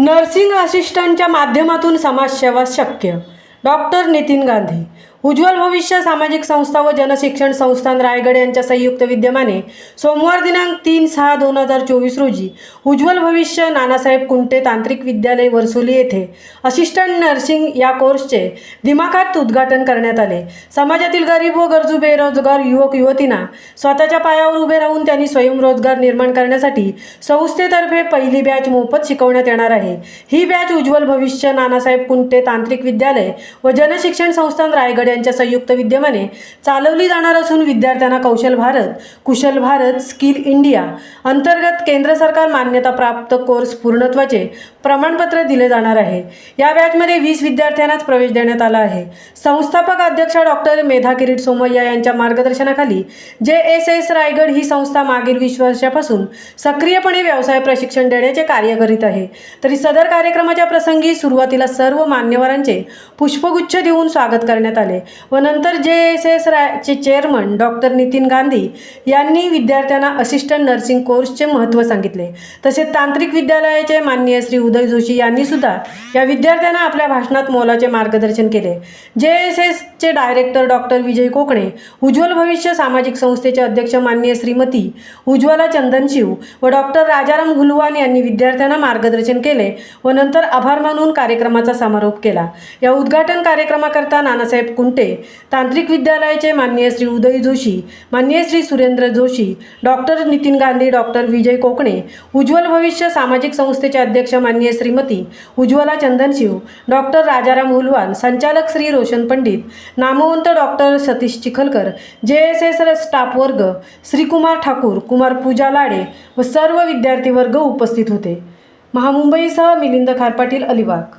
Nursing असिस्टंटच्या माध्यमातून समाजसेवा शक्य. डॉक्टर नितीन गांधी. उज्ज्वल भविष्य सामाजिक संस्था व जनशिक्षण संस्थान रायगड यांच्या संयुक्त विद्यमाने सोमवार दिनांक 3/6/2024 रोजी उज्ज्वल भविष्य नानासाहेब कुंटे तांत्रिक विद्यालय वरसोली येथे असिस्टंट नर्सिंग या कोर्सचे दिमाखात उद्घाटन करण्यात आले. समाजातील गरीब व गरजू बेरोजगार युवक युवतींना स्वतःच्या पायावर उभे राहून त्यांनी स्वयंरोजगार निर्माण करण्यासाठी संस्थेतर्फे पहिली बॅच मोफत शिकवण्यात येणार आहे. ही बॅच उज्ज्वल भविष्य नानासाहेब कुंटे तांत्रिक विद्यालय व जनशिक्षण संस्थान रायगड यांच्या संयुक्त विद्यमाने चालवली जाणार असून विद्यार्थ्यांना कौशल भारत, कुशल भारत, स्किल इंडिया अंतर्गत केंद्र सरकार मान्यता प्राप्त कोर्स पूर्णत्वाचे प्रमाणपत्र दिले जाणार आहे. या बॅचमध्ये 20 विद्यार्थ्यांनाच प्रवेश देण्यात आला आहे. संस्थापक अध्यक्षा डॉक्टर मेधा किरीट सोमय्या यांच्या मार्गदर्शनाखाली JSS रायगड ही संस्था मागील 20 वर्षापासून सक्रियपणे व्यवसाय प्रशिक्षण देण्याचे कार्य करीत आहे. तरी सदर कार्यक्रमाच्या प्रसंगी सुरुवातीला सर्व मान्यवरांचे पुष्पगुच्छ देऊन स्वागत करण्यात आले व नंतर JSS चे चेअरमन डॉक्टर नितीन गांधी यांनी विद्यार्थ्यांना असिस्टंट नर्सिंग कोर्सचे महत्त्व सांगितले. तसेच तांत्रिक विद्यालयाचे माननीय श्री उदय जोशी यांनी सुद्धा या विद्यार्थ्यांना आपल्या भाषणात मोलाचे मार्गदर्शन केले. JSS चे डायरेक्टर डॉक्टर विजय कोकणे, उज्ज्वल भविष्य सामाजिक संस्थेचे अध्यक्ष माननीय श्रीमती उज्ज्वला चंदनशिव व डॉक्टर राजाराम हुलवान यांनी विद्यार्थ्यांना मार्गदर्शन केले व नंतर आभार मानून कार्यक्रमाचा समारोप केला. या उद्घाटन कार्यक्रमाकरता नानासाहेब कुंटे तांत्रिक विद्यालयाचे माननीय श्री उदय जोशी, माननीय श्री सुरेंद्र जोशी, डॉक्टर नितीन गांधी, डॉक्टर विजय कोकणे, उज्ज्वल भविष्य सामाजिक संस्थेचे अध्यक्ष माननीय श्रीमती उज्ज्वला चंदनशिव, डॉक्टर राजाराम हुलवान, संचालक श्री रोशन पंडित, नामवंत doctor Satish Chikhalkar, JSS staff वर्ग, श्रीकुमार ठाकूर, कुमार पूजा लाडे व सर्व विद्यार्थी वर्ग उपस्थित होते. महामुंबईसह मिलिंद खारपाटील, अलिबाग.